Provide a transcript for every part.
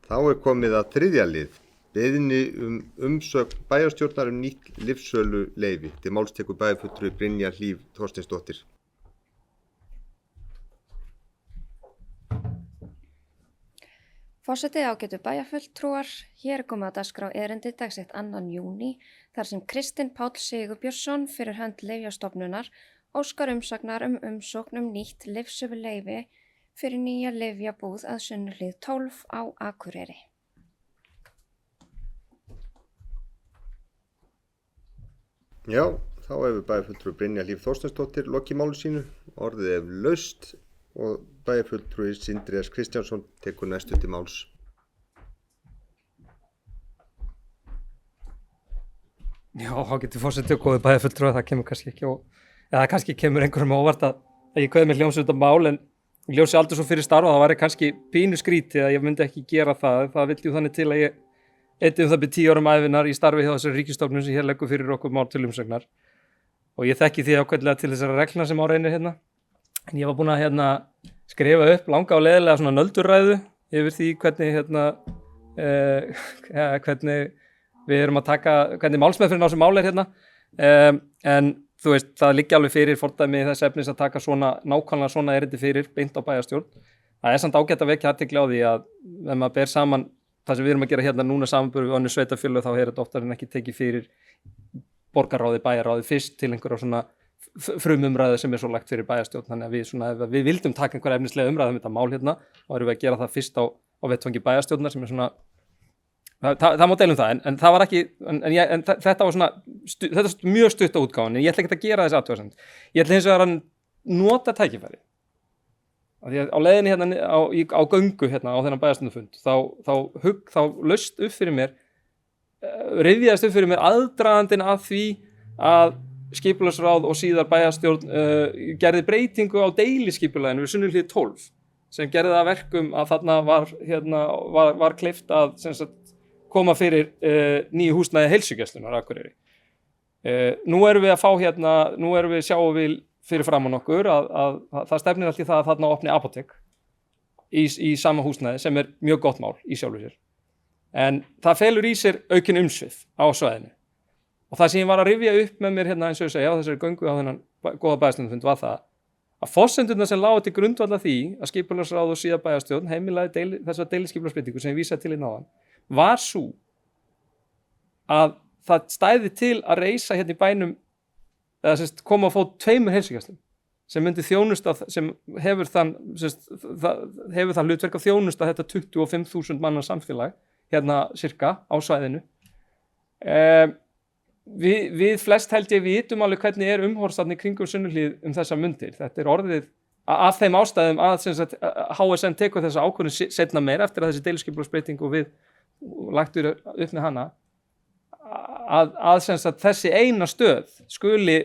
Þá komið að þriðja lið, beiðni umsögn bæjarstjórnar nýtt lyfsöluleyfi. Til máls tekur bæjarfulltrúi Brynja Hlíf Þorsteinsdóttir. Forseti, ágætu bæjarfulltrúar, hér komið að dagskrá erindi dagsett 2. júní þar sem Kristinn Páll Sigurbjörnsson fyrir hönd Lyfjastofnunar óskar umsagnar umsókn nýtt lyfsöluleyfi fyrir nýja lyfjabúð að Sunnuhlíð 12 á Akureyri. Já, þá hefur bæjarfulltrúi Brynja Hlíf Þorsteinsdóttir lokið máli sínu, orðið laust og bæjarfulltrúi Sindri S. Kristjánsson tekur næstu til máls. Já, þá getur forseti og góði bæjarfulltrúi, það kemur kannski ekki eða kannski kemur einhverjum óvart að ég kveði með hljómsveitamál en ljósi aldrei svo fyrir starfa, það væri kannski pínu skrítið að ég myndi ekki gera það. Það vill jú þannig til að ég eyddi það byrja 10 árum ævinnar í starfi hjá þessari ríkisstofnun sem hér leggur fyrir okkur mál til umsagnar. Og ég þekki því ákveðlega til þessara reglna sem á reynir hérna. En ég var búinn að skrifa upp langa og leiðilega svona nöldurræðu yfir því hvernig við erum að taka, hvernig málsmeðferðin á þessu máli hérna. En þú veist, það liggja alveg fyrir fordæmi þess efnis að taka nákvæmlega svona erindi fyrir beint á bæjarstjórn. Það samt ágætt að vekja athygli á því að ef maður ber saman það sem við erum að gera hérna núna samanburð við önnur sveitarfélög þá þetta oftar en ekki tekið fyrir borgarráði, bæjarráði fyrst til einhverja svona frumumræðu sem svo lagt fyrir bæjarstjórn. Þannig að ef við vildum taka einhverja efnislega umræðu þetta mál hérna, þá erum við að gera það fyrst á vettvangi bæjarstjórnar sem svona það má deilum það, en það var ekki en þetta var svona þetta er mjög stutt á útgáfan, en ég ætla ekki að gera þessi athugasemd. Ég ætla hins vegar að nota tækifæri. Af því að á leiðinni hérna á göngu hérna á þennan bæjarstjórnarfund þá laust upp fyrir mér rifjaðist upp fyrir mér aðdragandinn að því að skipulagsráð og síðar bæjarstjórn gerði breytingu á deiliskipulaginu við Sunnuhlíð 12 sem gerði það að verkum að þarna var kleift að sem sagt koma fyrir nýju húsnæði heilsugæslunnar Akureyri. Nú erum við að fá sjáum við fyrir framan okkur að það stefnir allt í það að þarna opni apótek í sama húsnæði sem mjög gott mál í sjálfu sér. En það felur í sér aukin umsvif á svæðinu. Og það sem ég var að rifja upp með mér eins og ég segja á þessari göngu á þennan góða bæjarstjórnarfund var það að forsendurnar sem lágu til grundvallar því að skipulagsráð og síðar bæjarstjórn heimilaði þessa deiliskipulagsbreytingu sem ég vísaði til áðan var sú að það stæði til að reisa hérna í bænum eða koma að fá 2 heilsugæslum sem myndi þjónusta sem hefur það hlutverk að þjónusta þetta 25.000 manna samfélag hérna cirka á svæðinu. Við flest held ég vitum alveg hvernig umhorfsarnir kringum Sunnuhlíð þessar mundir. Þetta orðið af þeim ástæðum að HSN tekur þessa ákvörðun seinna meir eftir að þessi deiliskipulagsbreyting og við lagtur upp með hana að þessi eina stöð skuli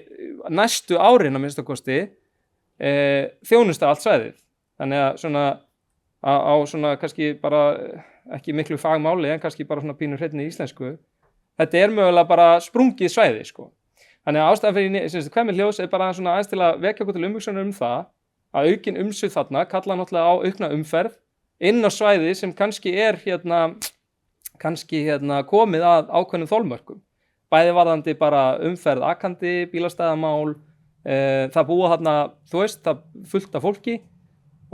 næstu árin að minnsta kosti þjónusta allt svæðið. Þannig að á kannski bara ekki miklu fagmáli en kannski bara pínu hreinni íslensku. Þetta mögulega bara sprungið svæði sko. Þannig að ástæðan fyrir Kvemmil ljós bara aðeins til að vekja okkur til umhugsunar það að aukin umsvif þarna kalla náttúrulega á aukna umferð inn á svæði sem kannski komið að ákveðnum þolmörkum. Bæði varðandi bara umferð akandi, bílastæðamál, það búa þarna, það fullt af fólki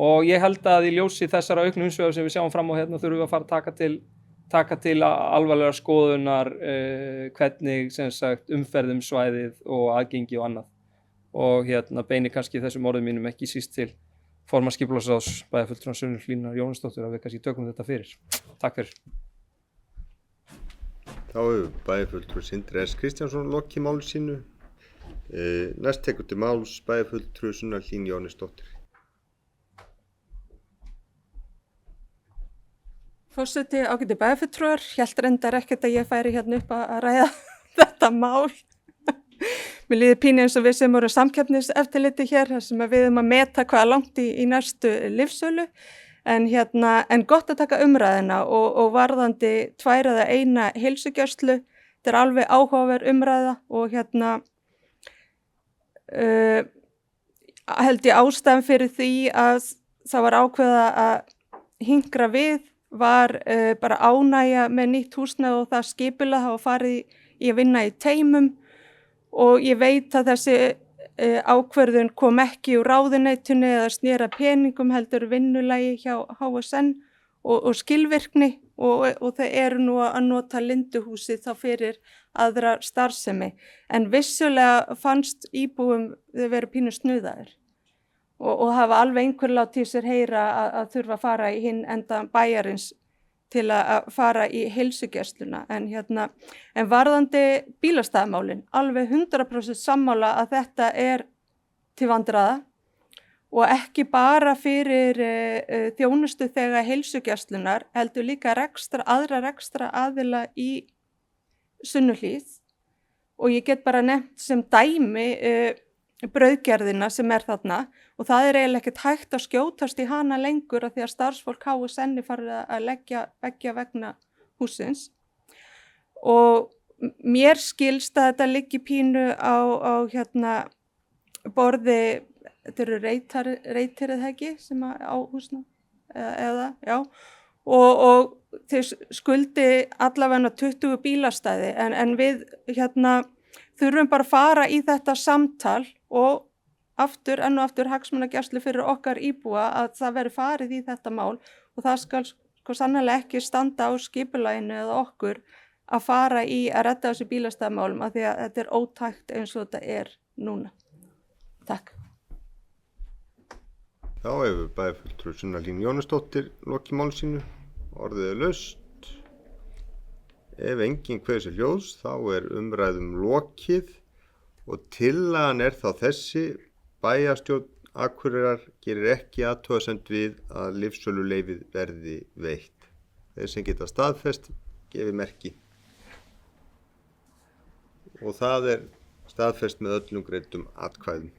og ég held að í ljósi þessara auknu umsvif sem við sjáum fram á þurfum við að fara að taka til alvarlegar skoðunar hvernig umferðum svæðið og aðgengi og annað. Og beini kannski þessum orðum mínum ekki síst til formanns skipulagsráðs bæjarfulltrúar Sunnuhlíðar Jóhannesdóttur að við kannski tökum þetta fyrir. Takk fyrir. Þá hefur bæjarfulltrúi Sindri S. Kristjánsson lokið máli sínu. Næst tekur til máls bæjarfulltrúi Sunnuhlíðar Jóhannesdóttur. Forseti, ágætu bæjarfulltrúar, hélt reyndar ekkert að ég færi hérna upp að ræða þetta mál. Mér líður pínu eins og við sem voru samkeppniseftirliti hér, þar sem við erum að meta hvaða langt í næstu lyfsölu. En gott að taka umræðina og varðandi 2 eða 1 heilsugæslu, þetta alveg áhugaverð umræða og held ég ástæðan fyrir því að það var ákveða að hinkra við var bara ánægja með nýtt húsnæði og það skipulag hafa farið í að vinna í teymum og ég veit að þessi ákvörðun kom ekki úr ráðuneytinu eða snera peningum heldur vinnulagi hjá HSN og skilvirkni og þau eru nú að nota Linduhúsið þá fyrir aðra starfsemi. En vissulega fannst íbúum þau verið pínu snuðaðir og hafa alveg einhver látið sér heyra að þurfa að fara í hinn enda bæjarins til að fara í heilsugæsluna. En varðandi bílastæðamálin, alveg 100% sammála að þetta er til vandræða og ekki bara fyrir þjónustu þegar heilsugæslunar heldur líka aðra rekstra aðila í Sunnuhlíð og ég get bara nefnt sem dæmi brauðgerðina sem er þarna og það er eiginlega ekkert hægt að skjótast í hana lengur af því að starfsfólk HSN farið að leggja beggja vegna hússins og mér skilst að þetta liggi pínu á borði, þetta eru reytir eða ekki sem á húsna eða, já og þeir skuldi allavega 20 bílastæði en við þurfum bara að fara í þetta samtal og enn og aftur hagsmunagæslu fyrir okkar íbúa að það veri farið í þetta mál og það skal sko sannarlega ekki standa á skipulaginu eða okkur að fara í að redda þessu bílastæðamálum af því að þetta er ótækt eins og þetta er núna. Takk. Já, hefur bæjarfulltrúi Sunna Hlín Jónasdóttir lokið máli sínu, orðið er laust. Ef enginn kveður sér hljóðs þá er umræðum lokið og tillagan er þá þessi: bæjarstjórn Akureyrar gerir ekki athugasemd við að lyfsöluleyfið verði veitt. Þeir sem geta staðfest gefi merki. Og það er staðfest með öllum greiddum atkvæðum.